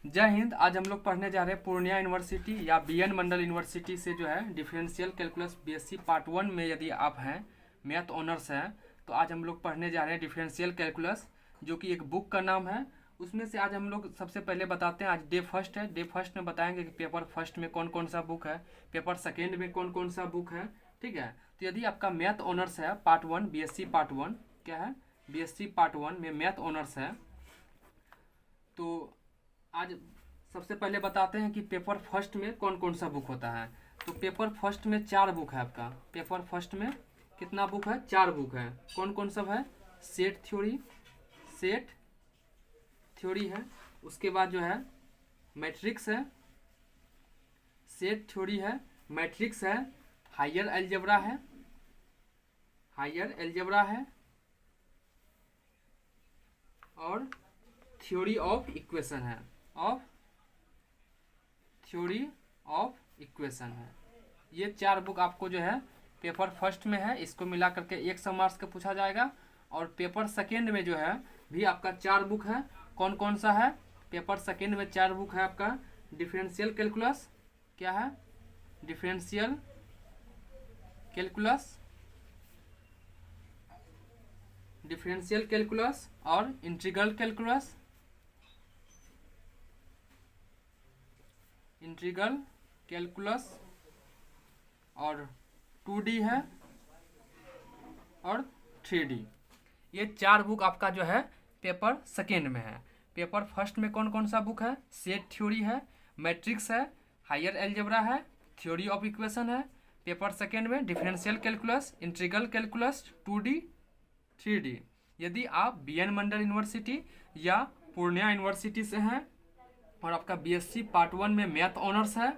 जय हिंद। आज हम लोग पढ़ने जा रहे हैं पूर्णिया यूनिवर्सिटी या बीएन मंडल यूनिवर्सिटी से जो है डिफरेंशियल कैलकुलस बीएससी पार्ट 1 में यदि आप हैं, मैथ ऑनर्स हैं, तो आज हम लोग पढ़ने जा रहे हैं डिफरेंशियल कैलकुलस, जो कि एक बुक का नाम है। उसमें से आज हम लोग सबसे पहले बताते हैं, आज डे फर्स्ट है। डे फर्स्ट में बताएंगे कि पेपर फर्स्ट में कौन कौन सा बुक है, पेपर सेकेंड में कौन कौन सा बुक है। ठीक है, तो यदि आपका मैथ ऑनर्स है पार्ट 1 बीएससी पार्ट 1, क्या है बीएससी पार्ट 1 में मैथ ऑनर्स है, तो आज सबसे पहले बताते हैं कि पेपर फर्स्ट में कौन कौन सा बुक होता है। तो पेपर फर्स्ट में 4 बुक है आपका। पेपर फर्स्ट में कितना बुक है? 4 बुक है। कौन कौन सब है? सेट थ्योरी है। उसके बाद जो है मैट्रिक्स है, सेट थ्योरी है, मैट्रिक्स है, हायर एल्जेब्रा है और थ्योरी ऑफ इक्वेशन है, ये 4 बुक आपको जो है पेपर फर्स्ट में है, इसको मिला करके 100 मार्क्स का पूछा जाएगा। और पेपर सेकेंड में जो है भी आपका 4 बुक है। कौन कौन सा है? पेपर सेकेंड में 4 बुक है आपका। डिफरेंशियल कैलकुलस, क्या है? डिफरेंशियल कैलकुलस और इंटीग्रल कैलकुलस और 2D है और 3D। ये 4 बुक आपका जो है पेपर सेकेंड में है। पेपर फर्स्ट में कौन कौन सा बुक है? सेट थ्योरी है, मैट्रिक्स है, हायर एल्जेब्रा है, थ्योरी ऑफ इक्वेशन है। पेपर सेकेंड में differential calculus, integral calculus, 2D 3D। यदि आप बीएन मंडल यूनिवर्सिटी या पूर्णिया यूनिवर्सिटी से हैं और आपका बीएससी पार्ट 1 में मैथ ऑनर्स है,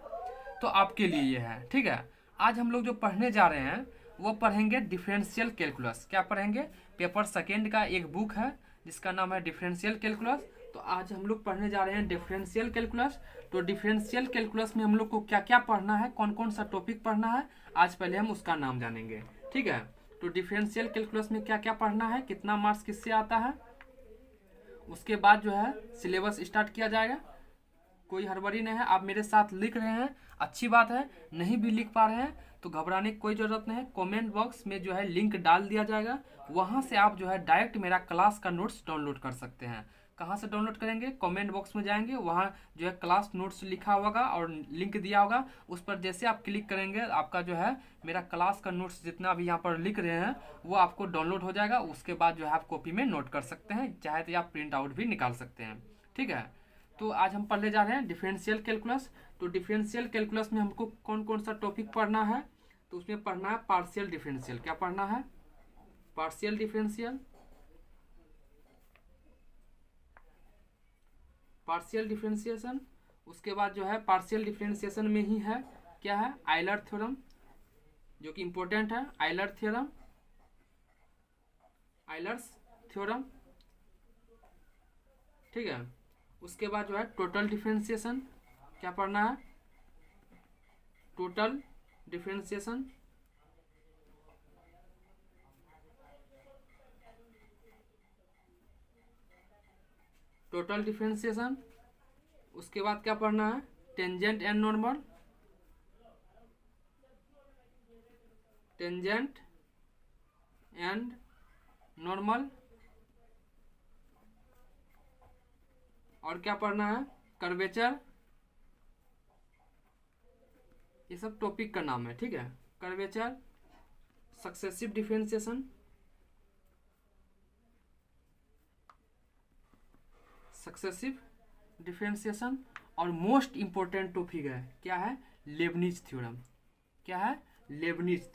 तो आपके लिए ये है। ठीक है, आज हम लोग जो पढ़ने जा रहे हैं वो पढ़ेंगे डिफरेंशियल कैलकुलस। क्या पढ़ेंगे? पेपर सेकेंड का एक बुक है जिसका नाम है डिफरेंशियल कैलकुलस। तो आज हम लोग पढ़ने जा रहे हैं डिफरेंशियल कैलकुलस। तो डिफरेंशियल कैलकुलस में हम लोग को क्या क्या पढ़ना है, कौन कौन सा टॉपिक पढ़ना है, आज पहले हम उसका नाम जानेंगे। ठीक है, तो डिफरेंशियल कैलकुलस में क्या क्या पढ़ना है, कितना मार्क्स किससे आता है, उसके बाद जो है सिलेबस स्टार्ट किया जाएगा। कोई हड़बड़ी नहीं है, आप मेरे साथ लिख रहे हैं, अच्छी बात है। नहीं भी लिख पा रहे हैं तो घबराने की कोई ज़रूरत नहीं है। कमेंट बॉक्स में जो है लिंक डाल दिया जाएगा, वहाँ से आप जो है डायरेक्ट मेरा क्लास का नोट्स डाउनलोड कर सकते हैं। कहाँ से डाउनलोड करेंगे? कमेंट बॉक्स में जाएंगे, वहाँ जो है क्लास नोट्स लिखा होगा और लिंक दिया होगा। उस पर जैसे आप क्लिक करेंगे, आपका जो है मेरा क्लास का नोट्स जितना भी यहाँ पर लिख रहे हैं वो आपको डाउनलोड हो जाएगा। उसके बाद जो है आप कॉपी में नोट कर सकते हैं, चाहे तो आप प्रिंट आउट भी निकाल सकते हैं। ठीक है, तो आज हम पढ़ने जा रहे हैं डिफरेंशियल कैलकुलस। तो डिफरेंशियल कैलकुलस में हमको कौन कौन सा टॉपिक पढ़ना है? तो उसमें पढ़ना है पार्शियल डिफरेंशियल। क्या पढ़ना है? Partial differentiation. उसके बाद जो है पार्शियल डिफरेंशिएशन में ही है, क्या है? आइलर थ्योरम, जो कि इंपॉर्टेंट है। Euler's theorem. ठीक है, उसके बाद जो है टोटल डिफरेंशिएशन। क्या पढ़ना है? Total differentiation. उसके बाद क्या पढ़ना है? Tangent and normal. और क्या पढ़ना है? कर्वेचर। ये सब टॉपिक का नाम है। ठीक है, कर्वेचर, सक्सेसिव डिफरेंशिएशन और मोस्ट इंपॉर्टेंट टॉपिक है, क्या है? Lebanese theorem. क्या है? लेबनिज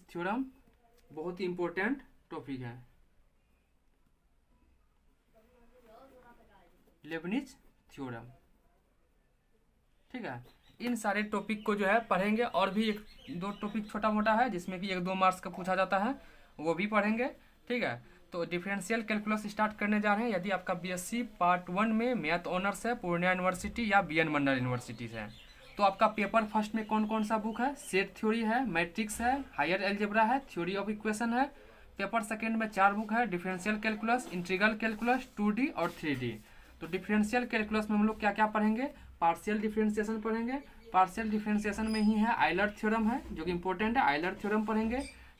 थ्योरम बहुत ही इंपॉर्टेंट टॉपिक है, लेबनिज थ्योरम। ठीक है, इन सारे टॉपिक को जो है पढ़ेंगे। और भी 1-2 टॉपिक छोटा मोटा है जिसमें कि 1-2 मार्क्स का पूछा जाता है, वो भी पढ़ेंगे। ठीक है, तो डिफरेंशियल कैलकुलस स्टार्ट करने जा रहे हैं। यदि आपका बीएससी पार्ट 1 में मैथ ऑनर्स है पूर्णिया यूनिवर्सिटी या बीएन मंडल यूनिवर्सिटी से, तो आपका पेपर फर्स्ट में कौन कौन सा बुक है? सेट थ्योरी है, मैट्रिक्स है, हायर एल्जेब्रा है, थ्योरी ऑफ इक्वेशन है। पेपर सेकेंड में 4 बुक है, differential calculus, integral calculus, 2D और 3D। तो डिफरेंशियल कैलकुलस में हम लोग क्या क्या पढ़ेंगे, पार्शियल डिफरेंशिएशन पढ़ेंगे। पार्शियल डिफरेंशिएशन में ही है आइलर थ्योरम है जो कि इंपॉर्टेंट है, आइलर थ्योरम पढ़ेंगे,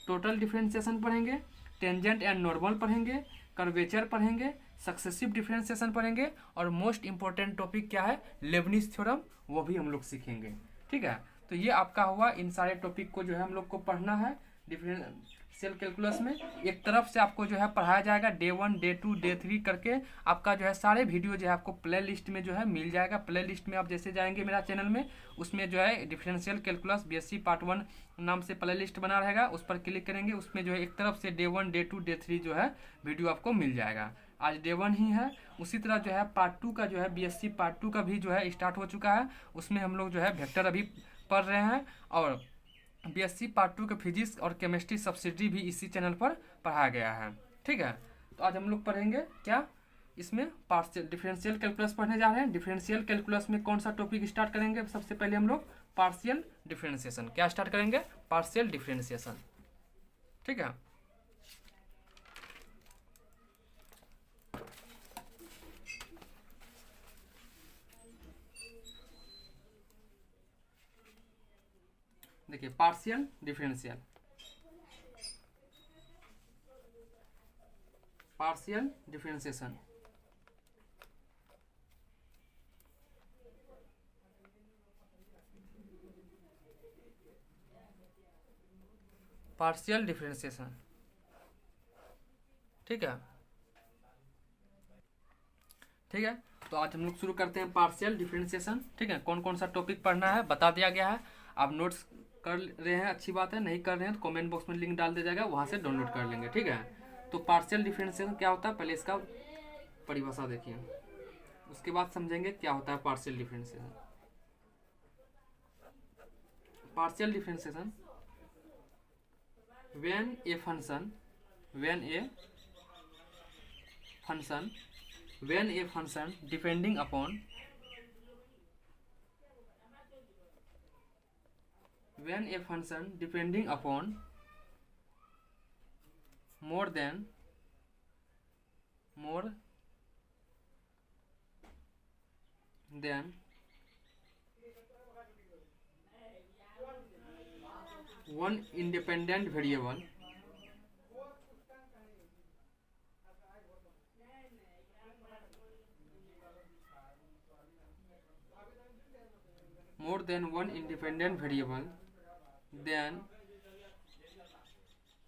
टोटल डिफरेंशिएशन पढ़ेंगे, टेंजेंट एंड नॉर्मल पढ़ेंगे, कर्वेचर पढ़ेंगे, सक्सेसिव डिफरेंशिएशन पढ़ेंगे, और मोस्ट इंपॉर्टेंट टॉपिक क्या है, लेबनिज थ्योरम, वो भी हम लोग सीखेंगे। ठीक है, तो ये आपका हुआ, इन सारे टॉपिक को जो है हम लोग को पढ़ना है डिफरेंशियल कैलकुलस में। एक तरफ से आपको जो है पढ़ाया जाएगा, डे 1 डे 2 डे 3 करके आपका जो है सारे वीडियो जो है आपको प्ले लिस्ट में जो है मिल जाएगा। प्ले लिस्ट में आप जैसे जाएंगे मेरा चैनल में, उसमें जो है डिफरेंशियल कैलकुलस बीएससी पार्ट 1 नाम से प्ले लिस्ट बना रहेगा, उस पर क्लिक करेंगे, उसमें जो है एक तरफ से डे 1 डे 2 डे 3 जो है वीडियो आपको मिल जाएगा। आज डे 1 ही है, उसी तरह जो है पार्ट 2 का जो है बीएससी पार्ट 2 का भी जो है स्टार्ट हो चुका है, उसमें हम लोग जो है वेक्टर अभी पढ़ रहे हैं, और बीएससी पार्ट 2 के फिजिक्स और केमिस्ट्री सब्सिडी भी इसी चैनल पर पढ़ाया गया है। ठीक है, तो आज हम लोग पढ़ेंगे क्या, इसमें पार्शियल डिफरेंशियल कैलकुलस पढ़ने जा रहे हैं। डिफरेंशियल कैलकुलस में कौन सा टॉपिक स्टार्ट करेंगे, सबसे पहले हम लोग पार्शियल डिफरेंशिएशन, क्या स्टार्ट करेंगे, पार्शियल डिफरेंशिएशन। ठीक है, देखिए partial differential, partial differentiation, partial differentiation. ठीक है, ठीक है, तो आज हम लोग शुरू करते हैं पार्शियल डिफरेंशिएशन। ठीक है, कौन कौन सा टॉपिक पढ़ना है बता दिया गया है, आप नोट्स कर रहे हैं, अच्छी बात है, नहीं कर रहे हैं तो कमेंट बॉक्स में लिंक डाल दिया जाएगा, वहां से डाउनलोड कर लेंगे। ठीक है, तो पार्शियल डिफरेंशिएशन क्या होता है, पहले इसका परिभाषा देखिए, उसके बाद समझेंगे क्या होता है partial differentiation. Partial differentiation, when a function depending upon more than one independent variable then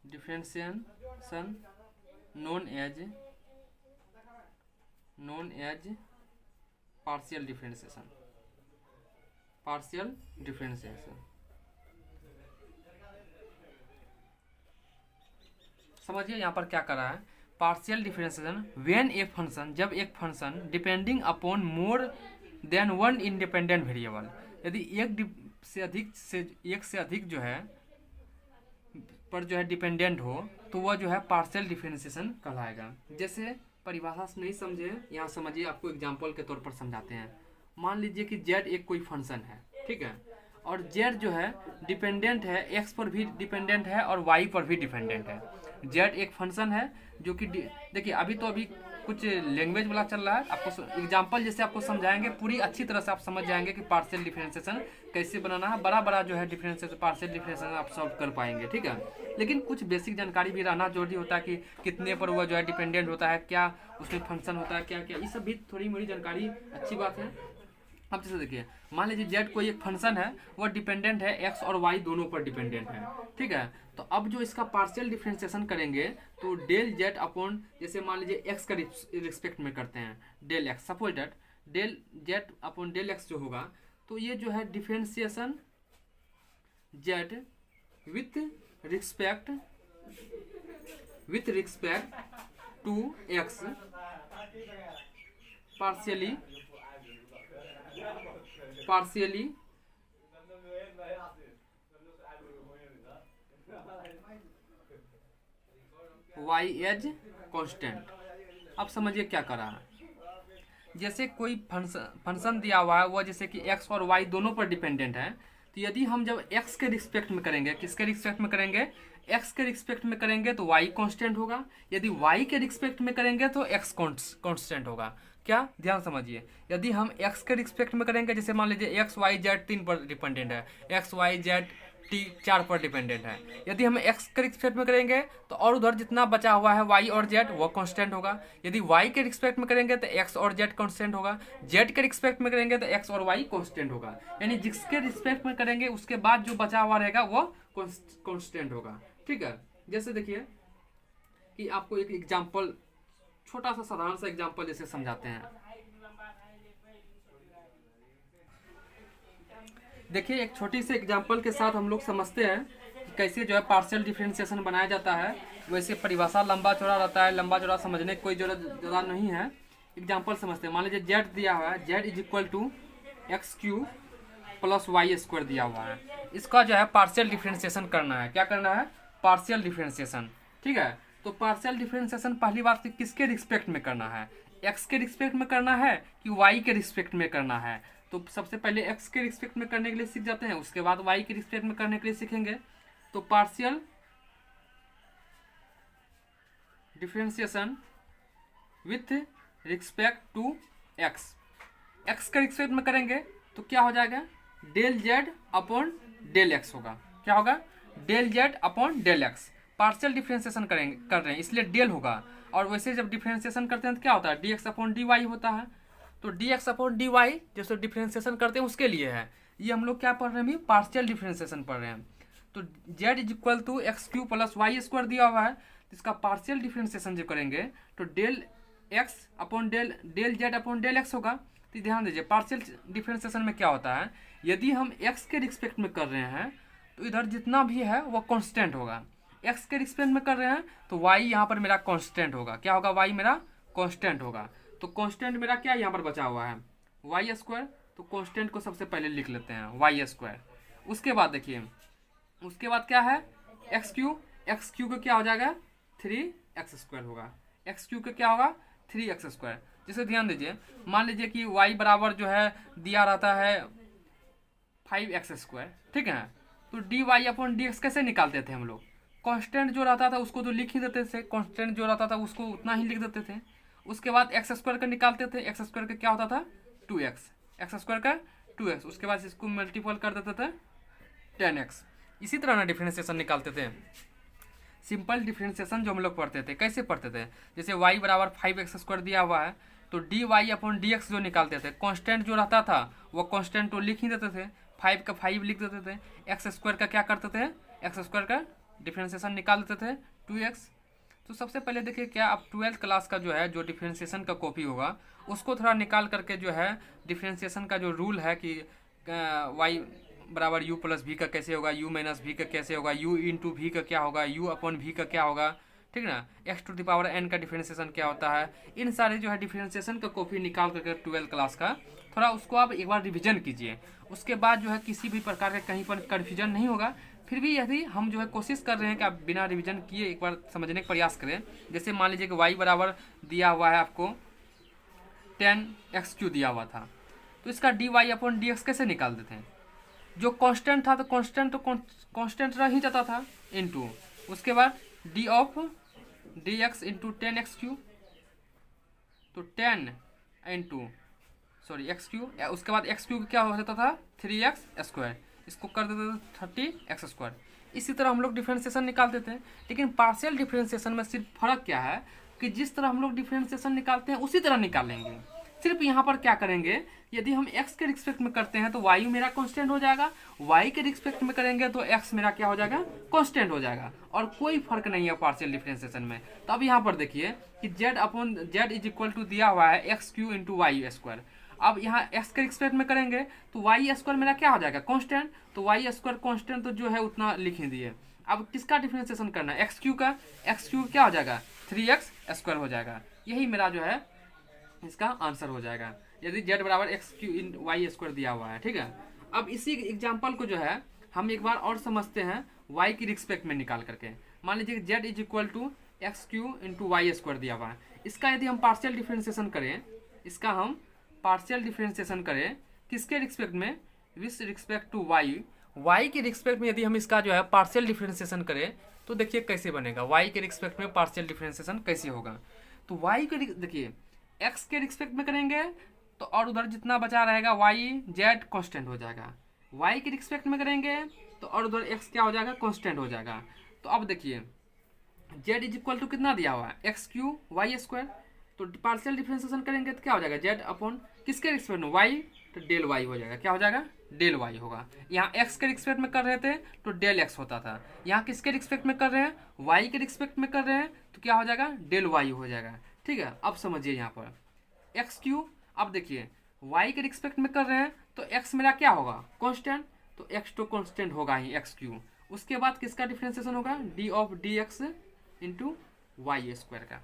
differentiation known as partial differentiation। समझिए यहाँ पर क्या कर रहा है, partial differentiation when a function, जब एक function depending upon more than one independent variable, यदि एक से अधिक जो है पर जो है डिपेंडेंट हो तो वह जो है पार्शियल डिफरेंशिएशन कहलाएगा। जैसे परिभाषा से नहीं समझे, यहाँ समझिए, आपको एग्जांपल के तौर पर समझाते हैं। मान लीजिए कि z एक कोई फंक्शन है, ठीक है, और z जो है डिपेंडेंट है, x पर भी डिपेंडेंट है और y पर भी डिपेंडेंट है। z एक फंक्शन है जो कि देखिए अभी कुछ लैंग्वेज वाला चल रहा है, आपको एग्जांपल जैसे आपको समझाएंगे, पूरी अच्छी तरह से आप समझ जाएंगे कि पार्शियल डिफरेंशिएशन कैसे बनाना है। बड़ा जो है डिफरेंशिएशन, पार्शियल डिफरेंशिएशन आप सॉल्व कर पाएंगे। ठीक है, लेकिन कुछ बेसिक जानकारी भी रहना जरूरी होता है कि कितने पर वह जो है डिपेंडेंट होता है, क्या उसमें फंक्शन होता है, क्या क्या, ये सब भी थोड़ी मोड़ी जानकारी अच्छी बात है। अब जैसे देखिए, मान लीजिए z कोई एक फंक्शन है, वह डिपेंडेंट है, x और y दोनों पर डिपेंडेंट है। ठीक है, तो अब जो इसका पार्शियल डिफरेंशिएशन करेंगे तो डेल z अपॉन, जैसे मान लीजिए x का रिस्पेक्ट में करते हैं, del x, suppose that del z upon del x जो होगा, तो ये जो है differentiation z with respect to x partially y as constant. अब समझिए क्या कर रहा है, जैसे कोई फंक्शन दिया हुआ है, वह जैसे कि x और y दोनों पर डिपेंडेंट है, तो यदि हम जब x के रिस्पेक्ट में करेंगे, किसके रिस्पेक्ट में करेंगे, x के रिस्पेक्ट में करेंगे तो y कांस्टेंट होगा, यदि y के रिस्पेक्ट में करेंगे तो x कांस्टेंट होगा। क्या, ध्यान समझिए, यदि हम x के रिस्पेक्ट में करेंगे, जैसे मान लीजिए x y z 3 पर डिपेंडेंट है, x y z t 4 पर डिपेंडेंट है, यदि हम x के रिस्पेक्ट में करेंगे तो और उधर जितना बचा हुआ है y और z वो कांस्टेंट होगा, यदि y के रिस्पेक्ट में करेंगे तो x और z कांस्टेंट होगा, z के रिस्पेक्ट में करेंगे तो x और y कांस्टेंट होगा, यानी जिसके रिस्पेक्ट में करेंगे उसके बाद जो बचा हुआ रहेगा वो कांस्टेंट होगा। ठीक है, जैसे देखिए कि आपको एक एग्जाम्पल, छोटा सा साधारण सा एग्जाम्पल जैसे समझाते हैं। देखिए एक छोटी सी एग्जाम्पल के साथ हम लोग समझते हैं कि कैसे जो है पार्शियल डिफरेंशिएशन बनाया जाता है। वैसे परिभाषा लंबा चौड़ा रहता है, लंबा चौड़ा समझने की कोई जरूरत ज़्यादा नहीं है। एग्जाम्पल समझते हैं। मान लीजिए जेड दिया हुआ है, z is equal to x cube plus y square दिया हुआ है। इसका जो है पार्शियल डिफरेंशिएशन करना है। क्या करना है? Partial differentiation. ठीक है, तो पार्शियल डिफरेंशिएशन पहली बात किसके रिस्पेक्ट में करना है? एक्स के रिस्पेक्ट में करना है कि वाई के रिस्पेक्ट में करना है? तो सबसे पहले एक्स के रिस्पेक्ट में करने के लिए सीख जाते हैं, उसके बाद वाई के रिस्पेक्ट में करने के लिए सीखेंगे। तो partial differentiation with respect to x, x के रिस्पेक्ट में करेंगे तो क्या हो जाएगा? Del z upon del x होगा। क्या होगा? Del z upon del x. Partial differentiation कर रहे हैं इसलिए डेल होगा, और वैसे जब डिफरेंशिएशन करते हैं तो क्या होता है? D x upon d y होता है। तो d x upon d y जैसे डिफरेंशिएशन करते हैं उसके लिए है। ये हम लोग क्या पढ़ रहे हैं? पार्शियल डिफरेंशिएशन पढ़ रहे हैं। तो z is equal to x cube plus y square दिया हुआ है, तो इसका पार्शियल डिफरेंशिएशन जो करेंगे तो del x upon del z upon del x होगा। तो ध्यान दीजिए पार्शियल डिफरेंशिएशन में क्या होता है, यदि हम एक्स के रिस्पेक्ट में कर रहे हैं तो इधर जितना भी है वो कांस्टेंट होगा। एक्स के रिस्पेक्ट में कर रहे हैं तो वाई यहाँ पर मेरा कांस्टेंट होगा। क्या होगा? वाई मेरा कांस्टेंट होगा। तो कांस्टेंट मेरा क्या यहाँ पर बचा हुआ है? Y square. तो कांस्टेंट को सबसे पहले लिख लेते हैं वाई स्क्वायर। उसके बाद देखिए, उसके बाद क्या है? X Q. एक्स क्यू का क्या हो जाएगा? 3x स्क्वायर होगा। एक्स क्यू का क्या होगा? 3x square. जैसे ध्यान दीजिए, मान लीजिए कि y बराबर जो है दिया रहता है 5x स्क्वायर। ठीक है, तो d y upon d x कैसे निकालते थे हम लोग? कांस्टेंट जो रहता था उसको तो लिख ही देते थे, कांस्टेंट जो रहता था उसको उतना ही लिख देते थे। उसके बाद एक्स स्क्वायर का निकालते थे। एक्स स्क्वायर का क्या होता था? 2x। एक्स स्क्वायर का 2x। उसके बाद इसको मल्टीपल कर देते थे 10x। इसी तरह ना डिफरेंशिएशन निकालते थे। सिंपल डिफरेंशिएशन जो हम लोग पढ़ते थे कैसे पढ़ते थे? जैसे y बराबर 5x स्क्वायर दिया हुआ है तो d y upon d x जो निकालते थे, कांस्टेंट जो रहता था वो कांस्टेंट तो लिख ही देते थे, 5 का 5 लिख देते थे। एक्स स्क्वायर का क्या करते थे? एक्स स्क्वायर का डिफरेंशिएशन निकाल देते थे 2x। तो सबसे पहले देखिए क्या, आप 12th क्लास का जो है जो डिफरेंशिएशन का कॉपी होगा उसको थोड़ा निकाल करके जो है डिफरेंशिएशन का जो रूल है कि y बराबर u प्लस वी का कैसे होगा, u माइनस वी का कैसे होगा, u इंटू वी का क्या होगा, u अपॉन वी का क्या होगा, ठीक ना, x to the power n का डिफरेंशिएशन क्या होता है। इन सारे जो है डिफरेंशिएशन का कॉपी निकाल करके 12th क्लास का थोड़ा उसको आप एक बार रिविजन कीजिए। उसके बाद जो है किसी भी प्रकार का कहीं पर कन्फ्यूजन नहीं होगा। फिर भी यदि हम जो है कोशिश कर रहे हैं कि आप बिना रिविजन किए एक बार समझने का प्रयास करें। जैसे मान लीजिए कि y बराबर दिया हुआ है आपको 10x क्यू दिया हुआ था, तो इसका d y upon d x कैसे निकाल देते हैं? जो कांस्टेंट था तो कांस्टेंट रह ही जाता था, इनटू उसके बाद D of d x into 10x Q, तो 10 इंटू सॉरी एक्स क्यू, उसके बाद एक्स क्यू क्या हो जाता था? 3x square. इसको कर देते थे 30x स्क्वायर। इसी तरह हम लोग डिफरेंशिएशन निकालते थे। लेकिन पार्शियल डिफरेंशिएशन में सिर्फ फर्क क्या है कि जिस तरह हम लोग डिफरेंशिएशन निकालते हैं उसी तरह निकालेंगे। सिर्फ यहाँ पर क्या करेंगे, यदि हम x के रिस्पेक्ट में करते हैं तो y मेरा कांस्टेंट हो जाएगा, y के रिस्पेक्ट में करेंगे तो x मेरा क्या हो जाएगा? कांस्टेंट हो जाएगा, और कोई फर्क नहीं है पार्शियल डिफरेंशिएशन में। तो अब यहाँ पर देखिए कि z upon z is equal to दिया हुआ है x cube into y square. अब यहाँ x के रिस्पेक्ट में करेंगे तो वाई स्क्वायर मेरा क्या हो जाएगा? कांस्टेंट। तो वाई स्क्वायर कांस्टेंट तो जो है उतना लिख ही दिए। अब किसका डिफरेंशिएशन करना है? एक्स क्यू का। एक्स क्यू क्या हो जाएगा? 3x स्क्वायर हो जाएगा। यही मेरा जो है इसका आंसर हो जाएगा यदि z बराबर x Q in Y square दिया हुआ है। ठीक है, अब इसी एग्जाम्पल को जो है हम एक बार और समझते हैं y की रिस्पेक्ट में निकाल करके। मान लीजिए z is equal to x cube into y square दिया हुआ है। इसका यदि हम पार्शियल डिफरेंशिएशन करें, इसका हम पार्शियल डिफरेंशिएशन करें किसके रिस्पेक्ट में? विथ रिस्पेक्ट टू y के रिस्पेक्ट में यदि हम इसका जो है पार्शियल डिफरेंशिएशन करें तो देखिए कैसे बनेगा। y के रिस्पेक्ट में पार्शियल डिफरेंशिएशन कैसे होगा? तो y के देखिए एक्स के रिस्पेक्ट में करेंगे तो और उधर जितना बचा रहेगा वाई जेड कांस्टेंट हो जाएगा, वाई के रिस्पेक्ट में करेंगे तो और उधर एक्स क्या हो जाएगा, कांस्टेंट हो जाएगा। तो अब देखिए जेड इज इक्वल टू कितना दिया हुआ है, एक्स क्यू वाई स्क्वायर, तो पार्शियल डिफरेंशिएशन करेंगे तो क्या हो जाएगा, जेड अपॉन किसके रिस्पेक्ट में, वाई, तो डेल वाई हो जाएगा, क्या हो जाएगा, डेल वाई होगा। यहाँ एक्स के रिस्पेक्ट में कर रहे थे तो डेल एक्स होता था, यहाँ किसके रिस्पेक्ट में कर रहे हैं, वाई के रिस्पेक्ट में कर रहे हैं तो क्या हो जाएगा, डेल वाई हो जाएगा। ठीक है, अब समझिए यहाँ पर एक्स क्यू, अब देखिए वाई के रिस्पेक्ट में कर रहे हैं तो एक्स मेरा क्या होगा, कांस्टेंट, तो एक्स तो कांस्टेंट होगा ही एक्स क्यू। उसके बाद किसका डिफरेंशिएशन होगा, d of d x into y square का।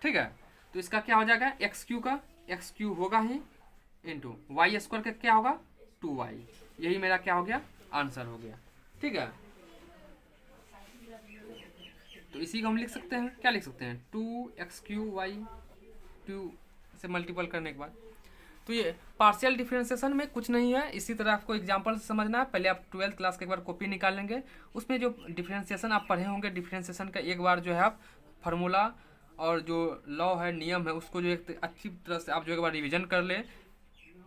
ठीक है, तो इसका क्या हो जाएगा, एक्स क्यू होगा ही इंटू वाई स्क्वायर का क्या होगा, 2y। यही मेरा क्या हो गया, आंसर हो गया। ठीक है, तो इसी को हम लिख सकते हैं, क्या लिख सकते हैं, 2x3y 2 से मल्टीपल करने के बाद। तो ये पार्शियल डिफरेंशिएशन में कुछ नहीं है, इसी तरह आपको एग्जांपल से समझना है। पहले आप 12th क्लास के एक बार कॉपी निकाल लेंगे, उसमें जो डिफरेंशिएशन आप पढ़े होंगे, डिफरेंशिएशन का एक बार जो है आप फार्मूला और जो लॉ है, नियम है, उसको जो एक अच्छी तरह से आप जो एक बार रिविजन कर ले।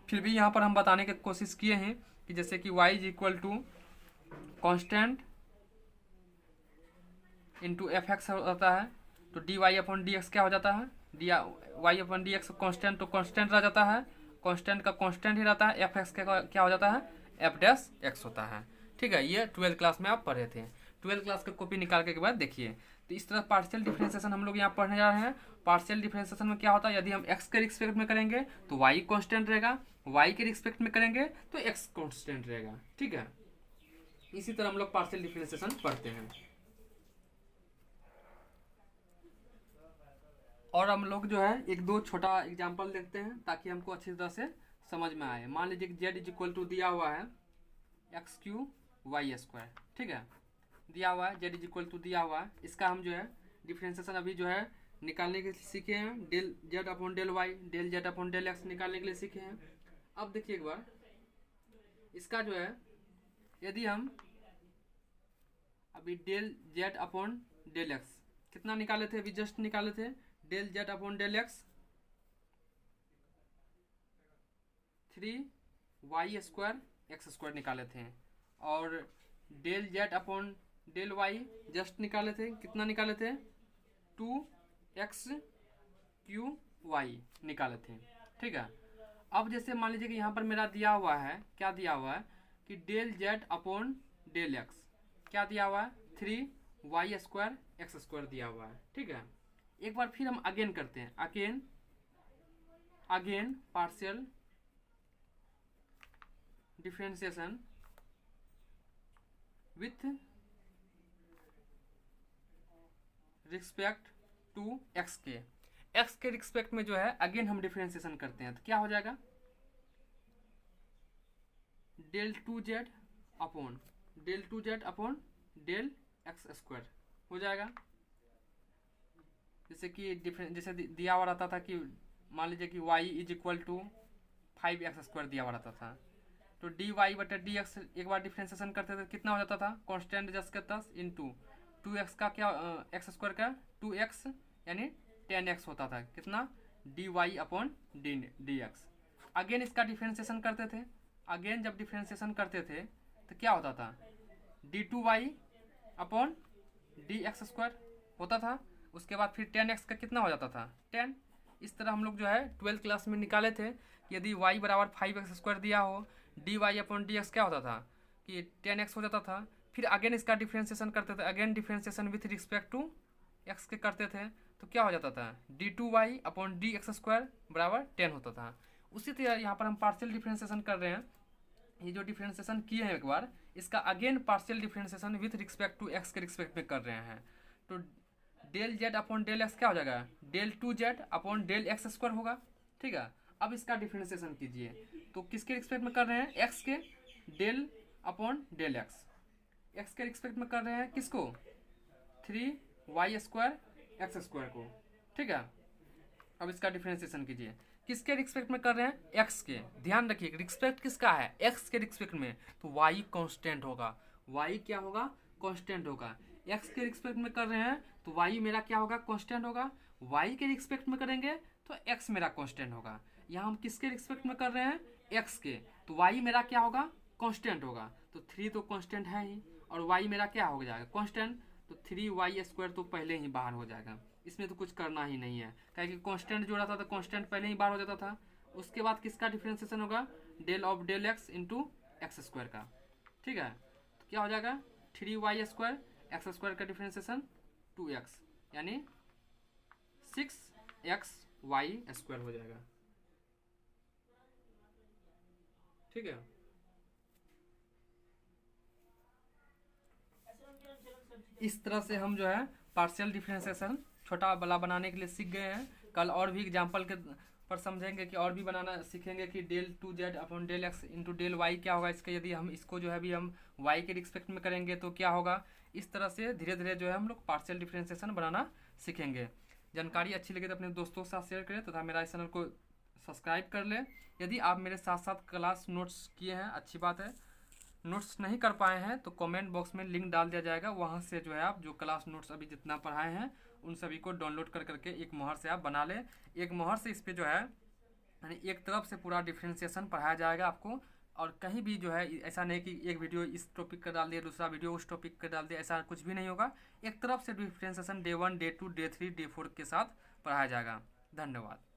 फिर भी यहाँ पर हम बताने की कोशिश किए हैं कि जैसे कि y is equal to constant into f x होता है, तो d y upon d x क्या हो जाता है, d y upon d x constant, तो कॉन्स्टेंट रह जाता है, कॉन्स्टेंट का कॉन्स्टेंट ही रहता है, एफ एक्स का क्या हो जाता है, एफ डैश एक्स होता है। ठीक है, ये 12th क्लास में आप पढ़े थे। 12th क्लास का कॉपी निकाल के बाद देखिए, तो इस तरह पार्शियल डिफरेंशिएशन हम लोग यहाँ पढ़ने जा रहे हैं। पार्शियल डिफरेंशिएशन में क्या होता है, यदि हम एक्स के रिस्पेक्ट में करेंगे तो वाई कांस्टेंट रहेगा, वाई के रिस्पेक्ट में करेंगे तो एक्स कांस्टेंट रहेगा। ठीक है, इसी तरह हम लोग पार्शियल डिफरेंशिएशन पढ़ते हैं। और हम लोग जो है एक दो छोटा एग्जांपल देखते हैं ताकि हमको अच्छी तरह से समझ में आए। मान लीजिए कि जेड इज इक्वल टू दिया हुआ है एक्स क्यू वाई स्क्वायर। ठीक है, दिया हुआ है, जेड इज इक्वल टू दिया हुआ है, इसका हम जो है डिफरेंशिएशन अभी जो है निकालने के लिए सीखे हैं, del z upon del y, del z upon del x निकालने के लिए सीखे हैं। अब देखिए एक बार इसका जो है, यदि हम अभी del z upon del x कितना निकाले थे, अभी जस्ट निकाले थे, del z upon del x 3y square x square निकाले थे, और del z upon del y just निकाले थे, कितना निकाले थे, 2x क्यू वाई निकाले थे। ठीक है, अब जैसे मान लीजिए कि यहाँ पर मेरा दिया हुआ है, क्या दिया हुआ है कि del z upon del x क्या दिया हुआ है, 3y स्क्वायर एक्स स्क्वायर दिया हुआ है। ठीक है, एक बार फिर हम अगेन करते हैं, again partial differentiation with respect to x के रिस्पेक्ट में जो है अगेन हम डिफरेंशिएशन करते हैं, तो क्या हो जाएगा, del two z upon del x square हो जाएगा। जैसे कि जैसे दिया हुआ रहता था कि मान लीजिए कि y is equal to 5x square दिया हुआ रहता था, तो डी वाई बटे डी एक्स एक बार डिफरेंशिएशन करते थे कितना हो जाता था, कांस्टेंट जस्ट के तस इंटू 2x का क्या एक्स स्क्वायर का 2x यानी 10x होता था, कितना, d y upon d x. Again इसका डिफरेंशिएशन करते थे, अगेन जब डिफरेंशिएशन करते थे तो क्या होता था, d2y upon d x square होता था, उसके बाद फिर 10x का कितना हो जाता था, 10। इस तरह हम लोग जो है 12th क्लास में निकाले थे कि यदि y बराबर 5x स्क्वायर दिया हो, d y upon d x क्या होता था कि 10x हो जाता था। फिर अगेन इसका डिफरेंशिएशन करते थे, again differentiation with respect to x के करते थे, तो क्या हो जाता था, d2y upon d x square बराबर 10 होता था। उसी तरह यहाँ पर हम पार्शियल डिफरेंशिएशन कर रहे हैं, ये जो डिफरेंशिएशन किए हैं एक बार, इसका again partial differentiation with respect to x के रिस्पेक्ट में कर रहे हैं, तो del z upon del x क्या हो जाएगा, del two z upon del x square होगा। ठीक है, अब इसका डिफरेंशिएशन कीजिए, तो किसके रिस्पेक्ट में कर रहे हैं, एक्स के, डेल अपॉन डेल एक्स के रिस्पेक्ट में कर रहे हैं किसको, 3y स्क्वायर एक्स स्क्वायर को। ठीक है, अब इसका डिफरेंशिएशन कीजिए, किसके रिस्पेक्ट में कर रहे हैं, एक्स के। ध्यान रखिए रिस्पेक्ट किसका है, एक्स के रिस्पेक्ट में, तो y कांस्टेंट होगा, y क्या होगा, कांस्टेंट होगा। एक्स के रिस्पेक्ट में कर रहे हैं तो y मेरा क्या होगा, कांस्टेंट होगा, y के रिस्पेक्ट में करेंगे तो x मेरा कांस्टेंट होगा। यहाँ हम किसके रिस्पेक्ट में कर रहे हैं, x के, तो y मेरा क्या होगा, कांस्टेंट होगा। तो 3 तो कांस्टेंट है ही, और y मेरा क्या हो जाएगा, कांस्टेंट, तो 3y² तो पहले ही बाहर हो जाएगा। इसमें तो कुछ करना ही नहीं है, क्योंकि कांस्टेंट जो रहता था कांस्टेंट पहले ही बाहर हो जाता था। उसके बाद किसका डिफ्रेंसिएशन होगा, del of del x into x² का, ठीक है। तो क्या हो जाएगा, 3y² x² का डिफ्रेंसिएशन 2x, यानी 6xy² हो जाएगा, ठीक है। इस तरह से हम जो है पार्शियल डिफरेंशिएशन छोटा वाला बनाने के लिए सीख गए हैं। कल और भी एग्जाम्पल के पर समझेंगे कि और भी बनाना सीखेंगे कि del 2z upon del x into del y क्या होगा इसके, यदि हम इसको जो है अभी हम y के रिस्पेक्ट में करेंगे तो क्या होगा। इस तरह से धीरे धीरे जो है हम लोग पार्शियल डिफरेंशिएशन बनाना सीखेंगे। जानकारी अच्छी लगे तो अपने दोस्तों के साथ शेयर करें तथा मेरा इस चैनल को सब्सक्राइब कर लें। यदि आप मेरे साथ साथ क्लास नोट्स किए हैं, अच्छी बात है। नोट्स नहीं कर पाए हैं तो कमेंट बॉक्स में लिंक डाल दिया जाएगा, वहाँ से जो है आप जो क्लास नोट्स अभी जितना पढ़ाए हैं उन सभी को डाउनलोड कर करके एक मोहर से आप बना लें। एक मोहर से इस पर जो है यानी एक तरफ से पूरा डिफ्रेंशिएशन पढ़ाया जाएगा आपको, और कहीं भी जो है ऐसा नहीं कि एक वीडियो इस टॉपिक का डाल दिया दूसरा वीडियो उस टॉपिक का डाल दिया, ऐसा कुछ भी नहीं होगा। एक तरफ से differentiation day 1 day 2 day 3 day 4 के साथ पढ़ाया जाएगा। धन्यवाद।